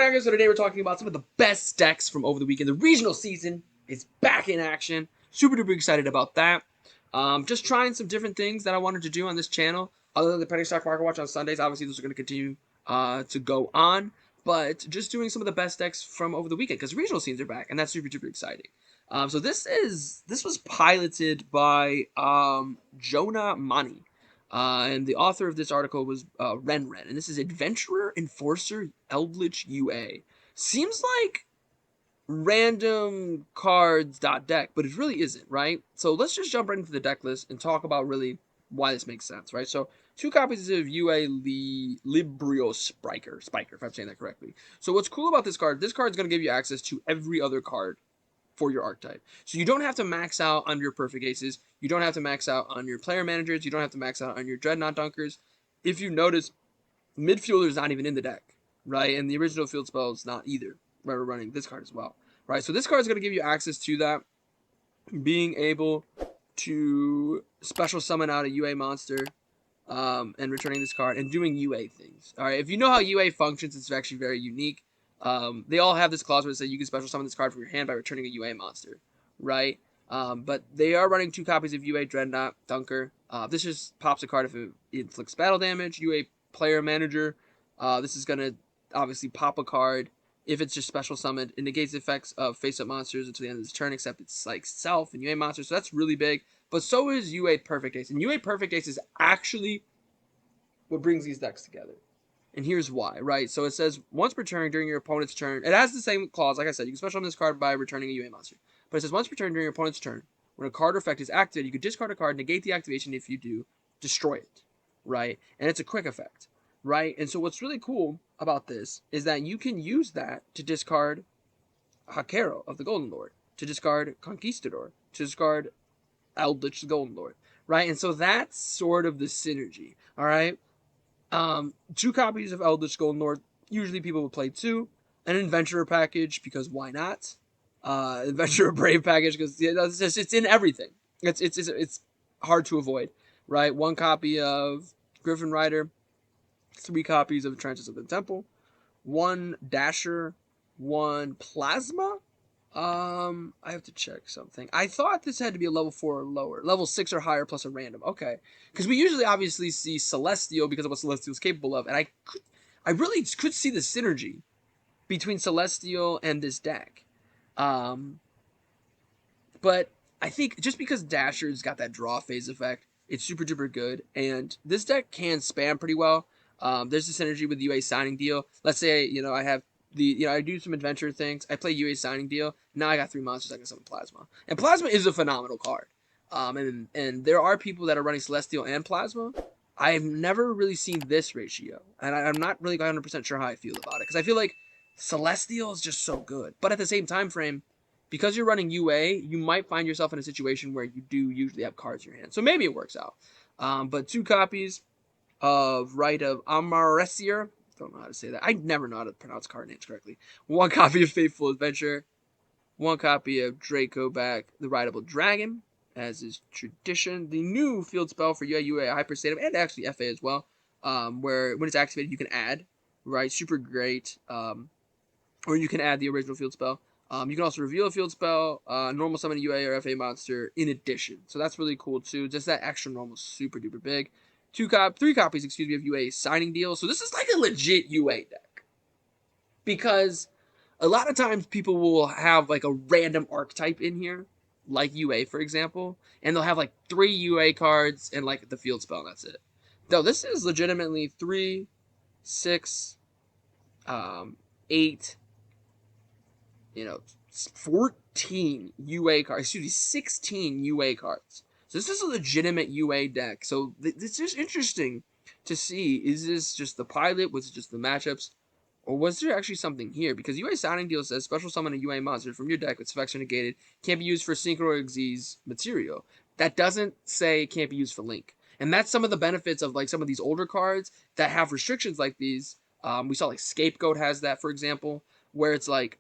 on, guys? So today we're talking about some of the best decks from over the weekend. The regional season is back in action. Super duper excited about that. Just trying some different things that I wanted to do on this channel. Other than the Penny Stock Market Watch on Sundays, obviously those are going to continue to go on. But just doing some of the best decks from over the weekend because regional scenes are back, and that's super duper exciting. So this was piloted by Jonah Mani. And the author of this article was Ren, and this is Adventurer Enforcer Eldritch UA. Seems like random cards.deck, but it really isn't, right? So let's just jump right into the deck list and talk about really why this makes sense, right? So 2 copies of UA Librio Spiker, if I'm saying that correctly. So what's cool about this card is going to give you access to every other card for your archetype. So you don't have to max out on your perfect aces. You don't have to max out on your player managers. You don't have to max out on your dreadnought dunkers. If you notice, midfielder is not even in the deck, right? And the original field spell is not either. Right, we're running this card as well, right? So this card is going to give you access to that, being able to special summon out a UA monster and returning this card and doing UA things. All right, if you know how UA functions, it's actually very unique. They all have this clause where it says you can special summon this card from your hand by returning a UA monster, right? But they are running 2 copies of UA Dreadnought Dunker. This just pops a card if it inflicts battle damage. UA Player Manager. This is going to obviously pop a card if it's just special summoned. It negates the effects of face-up monsters until the end of this turn, except it's like self and UA monsters. So that's really big. But so is UA Perfect Ace. And UA Perfect Ace is actually what brings these decks together. And here's why, right? So it says, once per turn during your opponent's turn, it has the same clause, like I said, you can special summon this card by returning a UA monster. But it says, once per turn during your opponent's turn, when a card or effect is activated, you can discard a card, negate the activation. If you do, destroy it, right? And it's a quick effect, right? And so what's really cool about this is that you can use that to discard Hakero of the Golden Lord, to discard Conquistador, to discard Eldritch the Golden Lord, right? And so that's sort of the synergy, all right? 2 copies of Eldritch Golden Lord. Usually people would play 2. An Adventurer package, because why not? Adventurer Brave package, because it's in everything. It's hard to avoid, right? 1 copy of Griffin Rider, 3 copies of Trenches of the Temple, 1 Dasher, 1 Plasma. I have to check something. I thought this had to be a level 4 or lower. Level 6 or higher plus a random. Okay. Because we usually obviously see Celestial because of what Celestial is capable of. And I really could see the synergy between Celestial and this deck. But I think just because Dasher's got that draw phase effect, it's super duper good. And this deck can spam pretty well. There's a synergy with UA Signing Deal. Let's say, I have I do some adventure things. I play UA Signing Deal. Now I got 3 monsters. I can summon Plasma. And Plasma is a phenomenal card. And there are people that are running Celestial and Plasma. I've never really seen this ratio. And I'm not really 100% sure how I feel about it. Because I feel like Celestial is just so good. But at the same time frame, because you're running UA, you might find yourself in a situation where you do usually have cards in your hand. So maybe it works out. But 2 copies of Rite of Amaressier. Don't know how to say that. I never know how to pronounce card names correctly. 1 copy of Faithful Adventure. 1 copy of Dracoback, the Rideable Dragon, as is tradition. The new field spell for UA Hyperstatum, and actually FA as well, where when it's activated, you can add, right? Super great. Or you can add the original field spell. You can also reveal a field spell, normal summon a UA or FA monster in addition. So that's really cool too. Just that extra normal, super duper big. 3 copies, of UA Signing Deal. So this is like a legit UA deck. Because a lot of times people will have like a random archetype in here, like UA, for example, and they'll have like 3 UA cards and like the field spell, and that's it. Though this is legitimately 3, 6, 8, 14 UA cards. Excuse me, 16 UA cards. So this is a legitimate UA deck. So it's just interesting to see, is this just the pilot? Was it just the matchups? Or was there actually something here? Because UA Signing Deal says, special summon a UA monster from your deck with effects are negated. Can't be used for Synchro or Xyz material. That doesn't say it can't be used for Link. And that's some of the benefits of like some of these older cards that have restrictions like these. We saw like Scapegoat has that, for example, where it's like,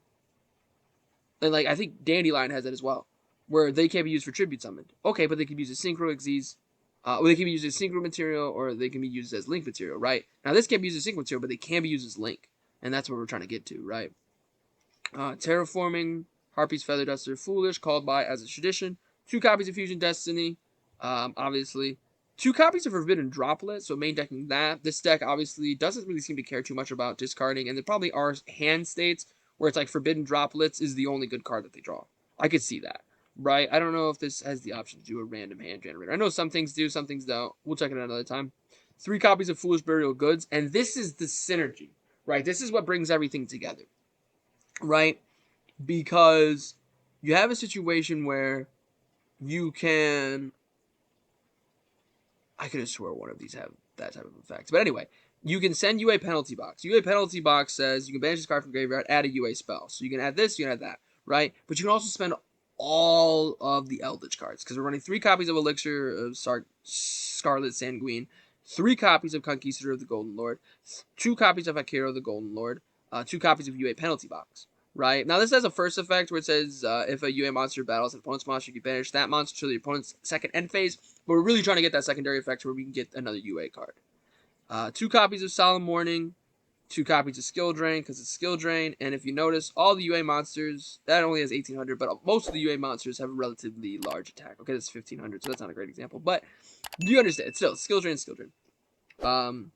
and like I think Dandelion has that as well, where they can't be used for tribute summoned. Okay, but they can be used as Synchro Xyz, or they can be used as Synchro material, or they can be used as Link material, right? Now this can't be used as Synchro material, but they can be used as Link. And that's what we're trying to get to, right? Terraforming, Harpy's Feather Duster, Foolish, Called By as a Tradition. 2 copies of Fusion Destiny, obviously. 2 copies of Forbidden Droplet, so main decking that. This deck obviously doesn't really seem to care too much about discarding, and there probably are hand states where it's like Forbidden Droplets is the only good card that they draw. I could see that, right? I don't know if this has the option to do a random hand generator. I know some things do, some things don't. We'll check it out another time. 3 copies of Foolish Burial Goods, and this is the synergy, right? This is what brings everything together, right? Because you have a situation where you can... I could have swore one of these have that type of effect. But anyway, you can send UA Penalty Box. UA Penalty Box says you can banish this card from graveyard, add a UA spell. So you can add this, you can add that, right? But you can also spend all of the Eldritch cards, because we're running 3 copies of Elixir of Scarlet Sanguine, 3 copies of Conquistador of the Golden Lord, 2 copies of Akira of the Golden Lord, 2 copies of UA Penalty Box. Right? Now, this has a first effect where it says if a UA monster battles an opponent's monster, you can banish that monster to the opponent's second end phase. But we're really trying to get that secondary effect where we can get another UA card. 2 copies of Solemn Warning, 2 copies of Skill Drain because it's Skill Drain. And if you notice, all the UA monsters, that only has 1800, but most of the UA monsters have a relatively large attack. Okay, that's 1500, so that's not a great example. But you understand. It's still Skill Drain, Skill Drain.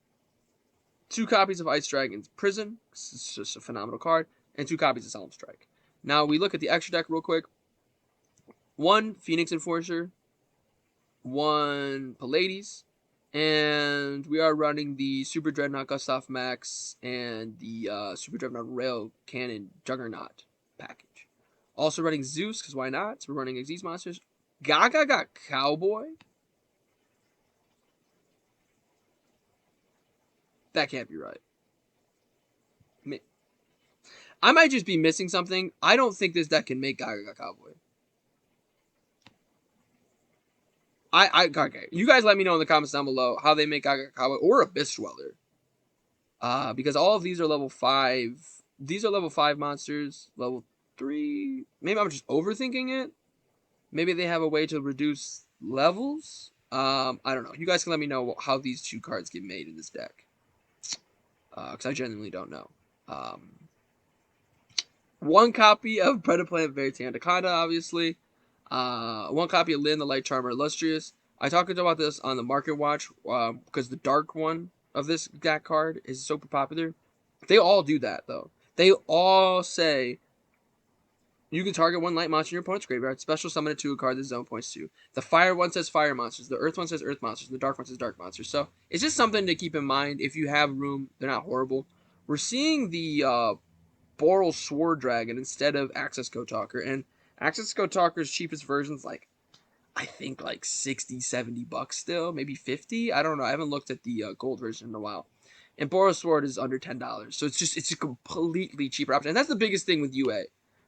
2 copies of Ice Dragon's Prison. It's just a phenomenal card. And 2 copies of Solemn Strike. Now, we look at the extra deck real quick. 1 Phoenix Enforcer, 1 Pallades, and we are running the Super Dreadnought Gustav Max and the Super Dreadnought Rail Cannon Juggernaut package. Also running Zeus, because why not? So we're running Xyz monsters. Gaga got Cowboy? That can't be right. I might just be missing something. I don't think this deck can make Gaga Cowboy. Okay. You guys let me know in the comments down below how they make Gaga Cowboy or Abyss Dweller. Because all of these are level 5. These are level 5 monsters. Level 3. Maybe I'm just overthinking it. Maybe they have a way to reduce levels. I don't know. You guys can let me know how these 2 cards get made in this deck. Because I genuinely don't know. 1 copy of Predaplant Verite Anaconda, obviously. 1 copy of Lynn, the Light Charmer Illustrious. I talked about this on the Market Watch because the dark one of this deck card is super popular. They all do that, though. They all say you can target 1 light monster in your opponent's graveyard, special summon it to a card the zone points to. The fire one says fire monsters, the earth one says earth monsters, and the dark one says dark monsters. So it's just something to keep in mind. If you have room, they're not horrible. We're seeing the Boral Sword Dragon instead of Access Code Talker, and Access Code Talker's cheapest version's like, I think like 60, 70 bucks still, maybe 50. I don't know. I haven't looked at the gold version in a while. And Boral Sword is under $10. So it's a completely cheaper option. And that's the biggest thing with UA,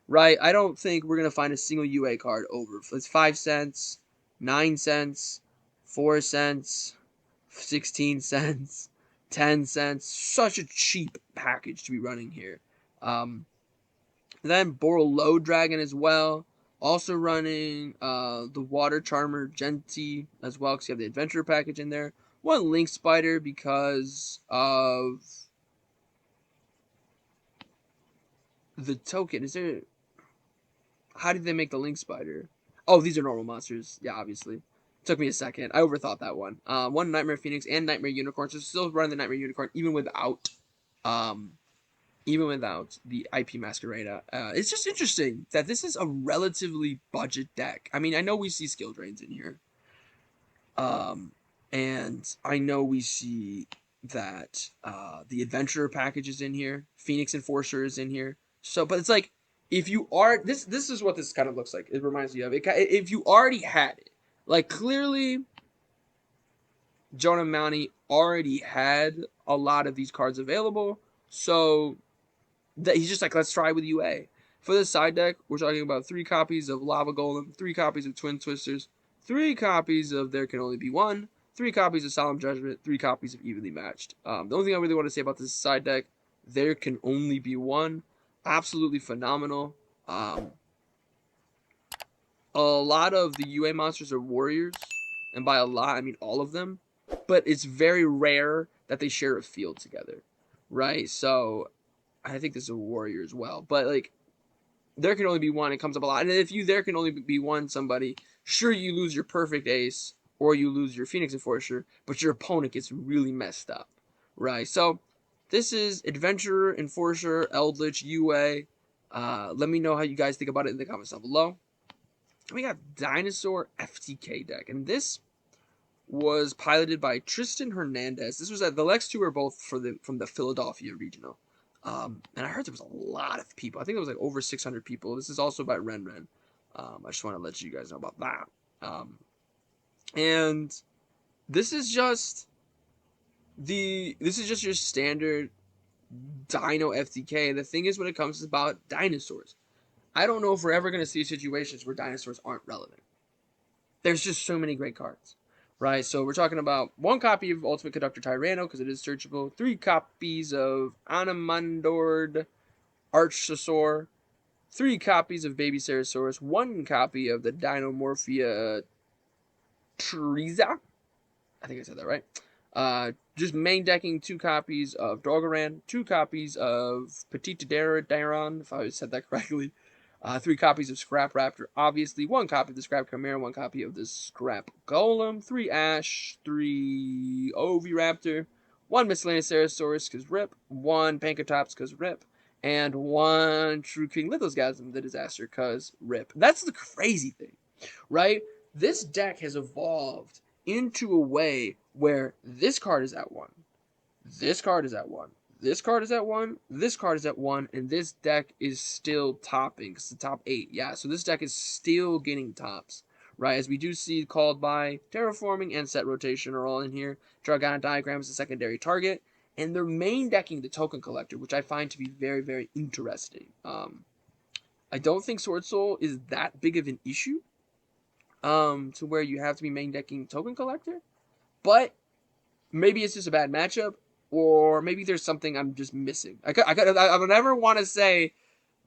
right? I don't think we're going to find a single UA card over. It's 5 cents, 9 cents, 4 cents, 16 cents, 10 cents. Such a cheap package to be running here. Then Boral Low Dragon as well. Also running the Water Charmer Genty as well, because you have the Adventurer package in there. 1 Link Spider because of the token. Is there... How did they make the Link Spider? Oh, these are normal monsters. Yeah, obviously. Took me a second. I overthought that one. 1 Nightmare Phoenix and Nightmare Unicorn. So still running the Nightmare Unicorn even without the IP Masquerada. It's just interesting that this is a relatively budget deck. I mean, I know we see skill drains in here. And I know we see that the Adventurer package is in here. Phoenix Enforcer is in here. So, but it's like, if you are... This is what this kind of looks like. It reminds me of it. If you already had it. Like, clearly, Jonah Mounty already had a lot of these cards available. So... he's just like, let's try with UA. For this side deck, we're talking about 3 copies of Lava Golem, 3 copies of Twin Twisters, 3 copies of There Can Only Be One, 3 copies of Solemn Judgment, 3 copies of Evenly Matched. The only thing I really want to say about this side deck, There Can Only Be One, absolutely phenomenal. A lot of the UA monsters are warriors, and by a lot, I mean all of them, but it's very rare that they share a field together, right? So I think this is a warrior as well. But, like, there can only be one. It comes up a lot. And if there can only be one somebody, sure, you lose your perfect ace or you lose your Phoenix Enforcer, but your opponent gets really messed up, right? So this is Adventurer, Enforcer, Eldritch, UA. Let me know how you guys think about it in the comments down below. We got Dinosaur FTK deck, and this was piloted by Tristan Hernandez. This was the next two were both from the Philadelphia regional. And I heard there was a lot of people. I think it was like over 600 people. This is also by Ren. I just want to let you guys know about that. And this is just your standard Dino FTK. The thing is, when it comes about dinosaurs, I don't know if we're ever going to see situations where dinosaurs aren't relevant. There's just so many great cards, right? So we're talking about 1 copy of Ultimate Conductor Tyranno, because it is searchable, 3 copies of Anamandord Archosaur, 3 copies of Baby Ceratosaurus, 1 copy of the Dinomorphia Treza. I think I said that right. Just main decking 2 copies of Dogaran, 2 copies of Petite Daron, if I said that correctly. 3 copies of Scrap Raptor, obviously. 1 copy of the Scrap Chimera, 1 copy of the Scrap Golem, 3 Ash, 3 Oviraptor, 1 Miscellaneous Ceratosaurus, because RIP, 1 Pankotops, because RIP, and 1 True King Lithosgasm, the Disaster, because RIP. That's the crazy thing, right? This deck has evolved into a way where this card is at 1, this card is at 1, this card is at 1, this card is at 1, and this deck is still topping. It's the top 8. Yeah, so this deck is still getting tops, right? As we do see called by Terraforming and Set Rotation are all in here. Dragonic Diagram is the secondary target. And they're main decking the Token Collector, which I find to be very, very interesting. I don't think Sword Soul is that big of an issue to where you have to be main decking Token Collector. But maybe it's just a bad matchup. Or maybe there's something I'm just missing. I would never want to say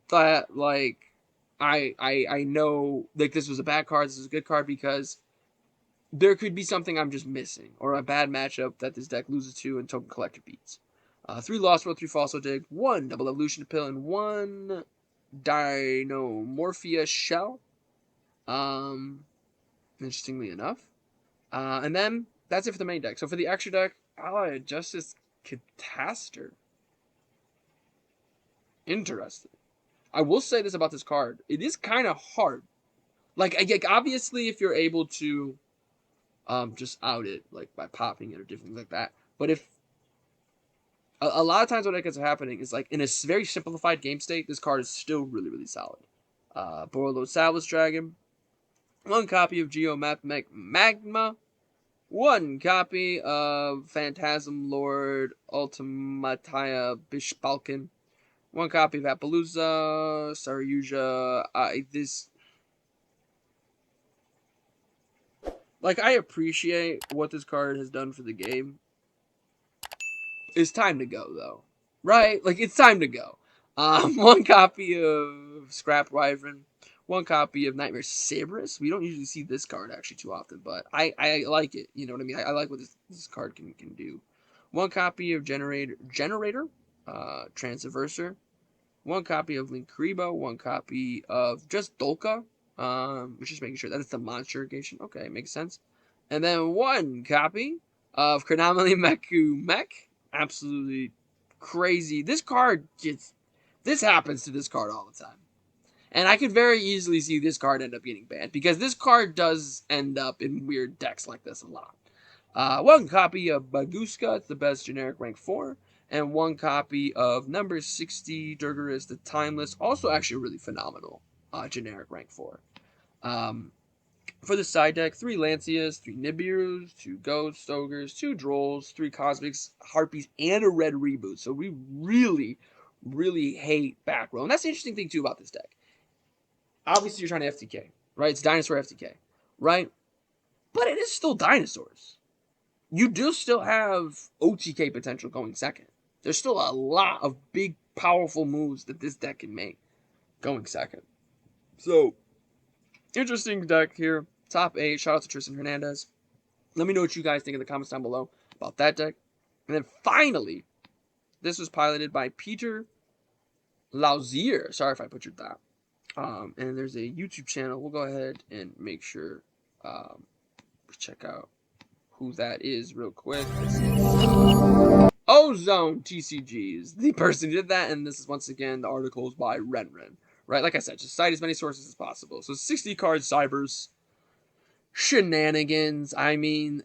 that, like, I know, like, this was a bad card, this is a good card, because there could be something I'm just missing, or a bad matchup that this deck loses to and Token Collector beats. 3 Lost World, 3 Fossil Dig, 1 Double Evolution Pill, and 1 Dinomorphia Shell. Interestingly enough. And then, that's it for the main deck. So for the extra deck, Allied Justice Catastor. Interesting. I will say this about this card. It is kind of hard. Like, obviously, if you're able to just out it, like, by popping it or different things like that. But if... A lot of times what ends up happening is, like, in a very simplified game state, this card is still really, really solid. Borlo Salvage Dragon. 1 copy of Geomathematic Magma. 1 copy of Phantasm Lord Ultimatia Bishbalkin. 1 copy of Appaloosa, Saryuja. Like, I appreciate what this card has done for the game. It's time to go, though. Right? Like, it's time to go. 1 copy of Scrap Wyvern. 1 copy of Nightmare Cerberus. We don't usually see this card actually too often, but I like it. You know what I mean? I like what this card can do. 1 copy of Generator, Transverser. 1 copy of Linkribo. 1 copy of just Dolka. Just making sure that it's the monster irrigation. Okay, makes sense. And then 1 copy of Chronomaly Meku Mech. Absolutely crazy. This card this happens to this card all the time. And I could very easily see this card end up getting banned, because this card does end up in weird decks like this a lot. 1 copy of Baguska, it's the best generic rank 4, and 1 copy of number 60 Durgaris, the Timeless, also actually really phenomenal generic rank 4. For the side deck, 3 Lancias, 3 Nibirus, 2 Ghosts, Ogres, 2 Drolls, 3 Cosmics, Harpies, and a red reboot. So we really, really hate back row. And that's the interesting thing too about this deck. Obviously, you're trying to FTK, right? It's Dinosaur FTK, right? But it is still dinosaurs. You do still have OTK potential going second. There's still a lot of big, powerful moves that this deck can make going second. So, interesting deck here. Top 8. Shout out to Tristan Hernandez. Let me know what you guys think in the comments down below about that deck. And then finally, this was piloted by Peter Lausier. Sorry if I butchered that. And there's a YouTube channel. We'll go ahead and make sure check out who that is real quick. Ozone TCG is the person who did that, and this is once again the articles by Renren. Right, like I said, just cite as many sources as possible. So 60 cards, Cybers, shenanigans. I mean,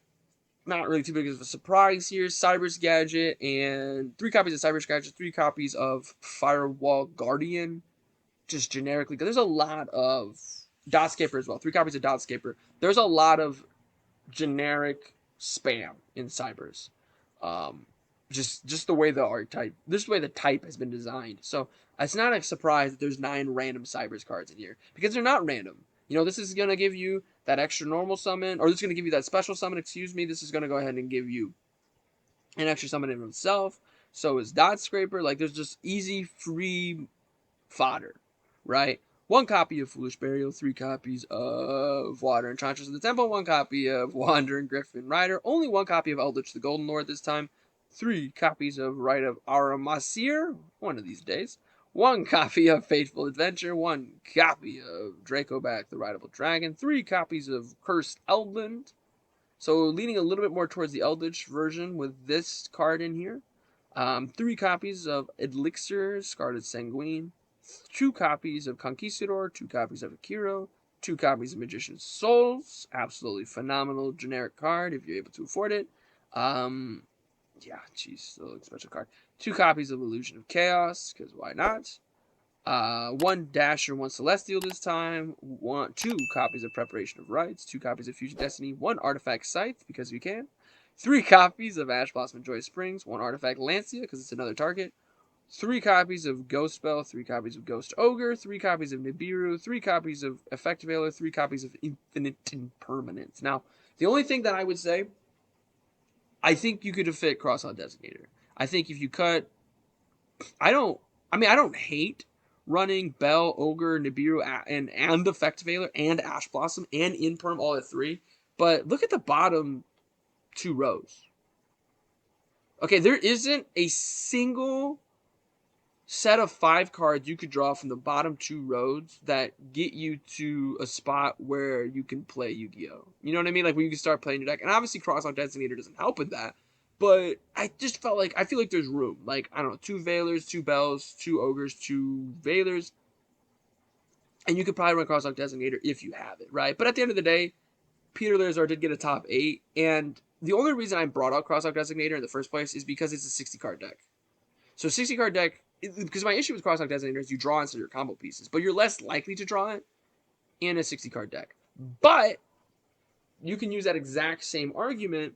not really too big of a surprise here. Cybers Gadget and 3 copies of Cybers Gadget, 3 copies of Firewall Guardian. Just generically, because there's a lot of Dotscaper as well. 3 copies of Dotscaper. There's a lot of generic spam in Cybers. Just the way the archetype, just the way the type has been designed. So it's not a surprise that there's 9 random Cybers cards in here, because they're not random. You know, this is going to give you that extra normal summon, or this is going to give you that special summon, excuse me. This is going to go ahead and give you an extra summon in itself. So is Dot Scraper. Like, there's just easy, free fodder, right? 1 copy of Foolish Burial, 3 copies of Water Enchantress of the Temple, 1 copy of Wandering Griffin Rider, only 1 copy of Eldritch the Golden Lord this time, 3 copies of Rite of Aramasir, one of these days, 1 copy of Fateful Adventure, 1 copy of Dracoback the Rideable Dragon, 3 copies of Cursed Eldland, so leaning a little bit more towards the Eldritch version with this card in here, 3 copies of Elixir, Scarlet Sanguine, 2 copies of Conquistador, 2 copies of Akiro, 2 copies of Magician's Souls, absolutely phenomenal generic card if you're able to afford it. Yeah, jeez, still a special card. 2 copies of Illusion of Chaos, because why not? 1 Dasher, 1 Celestial this time. 2 copies of Preparation of Rites, 2 copies of Fusion Destiny, 1 Artifact Scythe, because we can. 3 copies of Ash Blossom and Joy Springs, 1 Artifact Lancia, because it's another target. 3 copies of Ghost Spell, 3 copies of Ghost Ogre, 3 copies of Nibiru, 3 copies of Effect Veiler, 3 copies of Infinite Impermanence. Now, the only thing that I would say, I think you could have fit Crossout Designator. I think if you cut, I don't hate running Bell, Ogre, Nibiru, and Effect Veiler, and Ash Blossom, and Imperm all at 3, but look at the bottom 2 rows. Okay, there isn't a single set of 5 cards you could draw from the bottom 2 rows that get you to a spot where you can play Yu-Gi-Oh! You know what I mean? Like, where you can start playing your deck. And obviously, Crossout Designator doesn't help with that. But I just felt like, I feel like there's room. Like, I don't know, 2 Veilers, 2 Bells, 2 Ogres, 2 Veilers. And you could probably run Crossout Designator if you have it, right? But at the end of the day, Peter Lazar did get a top 8. And the only reason I brought out Crossout Designator in the first place is because it's a 60-card deck. So 60-card deck, because my issue with Crossout Designator is you draw instead of your combo pieces, but you're less likely to draw it in a 60-card deck. But you can use that exact same argument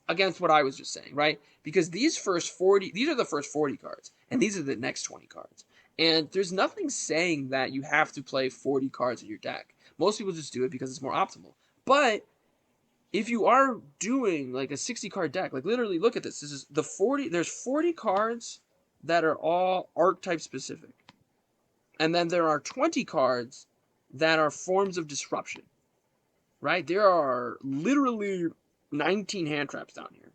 against what I was just saying, right? Because these are the first 40 cards, and these are the next 20 cards. And there's nothing saying that you have to play 40 cards in your deck. Most people just do it because it's more optimal. But if you are doing like a 60-card deck, like literally look at this. This is there's 40 cards that are all archetype specific. And then there are 20 cards that are forms of disruption. Right? There are literally 19 hand traps down here.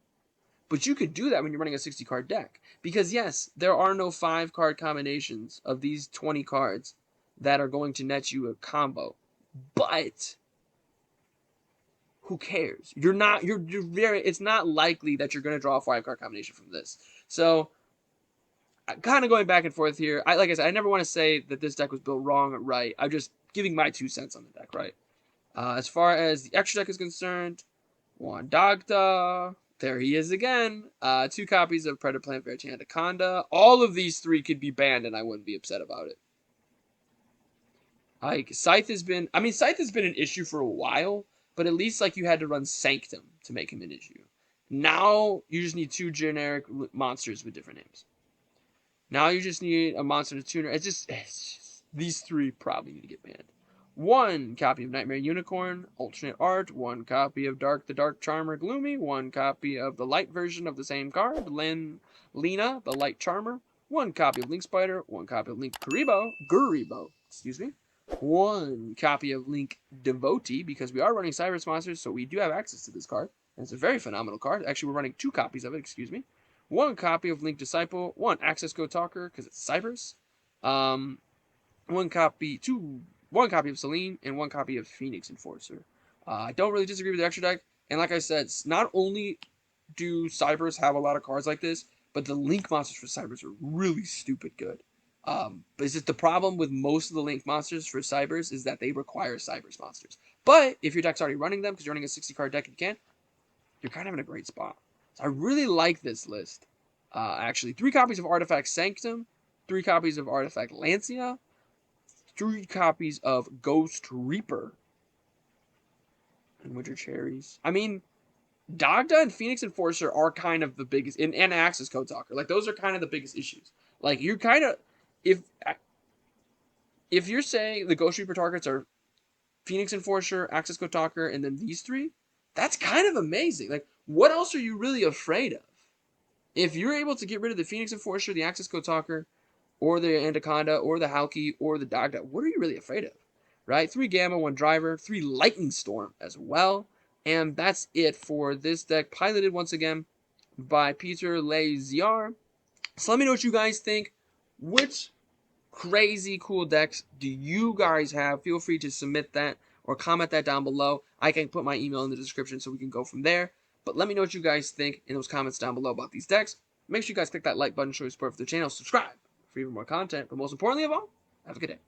But you could do that when you're running a 60-card deck. Because yes, there are no 5-card combinations of these 20 cards that are going to net you a combo. But who cares? It's not likely that you're going to draw a 5-card combination from this. So, kind of going back and forth here. Like I said, I never want to say that this deck was built wrong or right. I'm just giving my 2 cents on the deck, right? As far as the extra deck is concerned, Wandagda, there he is again. 2 copies of Predator Plant Verity Anaconda. All of these 3 could be banned and I wouldn't be upset about it. Like, Scythe has been an issue for a while, but at least like you had to run Sanctum to make him an issue. Now you just need 2 generic monsters with different names. Now you just need a monster tuner. It's just these 3 probably need to get banned. 1 copy of Nightmare Unicorn, alternate art. 1 copy of the Dark Charmer Gloomy. 1 copy of the light version of the same card, Lena, the Light Charmer. 1 copy of Link Spider. 1 copy of Link Guribo, excuse me. 1 copy of Link Devotee, because we are running Cybers Monsters, so we do have access to this card. And it's a very phenomenal card. Actually, we're running 2 copies of it, excuse me. 1 copy of Link Disciple. 1 Access Go Talker, because it's Cybers. Um, one copy of Celine, and one copy of Phoenix Enforcer. I don't really disagree with the extra deck, and like I said, not only do Cybers have a lot of cards like this, but the Link monsters for Cybers are really stupid good. But it's just the problem with most of the Link monsters for Cybers is that they require Cybers monsters. But if your deck's already running them, because you're running a 60 card deck and you can, you're kind of in a great spot. So I really like this list. Actually, 3 copies of Artifact Sanctum, 3 copies of Artifact Lancia, 3 copies of Ghost Reaper, and Winter Cherries. I mean, Dagda and Phoenix Enforcer are kind of the biggest, and Access Code Talker. Like, those are kind of the biggest issues. Like, you're kind of, if you're saying the Ghost Reaper targets are Phoenix Enforcer, Access Code Talker, and then these 3, that's kind of amazing. Like, what else are you really afraid of? If you're able to get rid of the Phoenix Enforcer, the Access Code Talker, or the Anaconda, or the Halki, or the Dagda, what are you really afraid of? Right? 3 Gamma, 1 Driver, 3 Lightning Storm as well. And that's it for this deck, piloted once again by Peter Laziar. So let me know what you guys think. Which crazy cool decks do you guys have? Feel free to submit that or comment that down below. I can put my email in the description so we can go from there. But let me know what you guys think in those comments down below about these decks. Make sure you guys click that like button, show your support for the channel, subscribe for even more content. But most importantly of all, have a good day.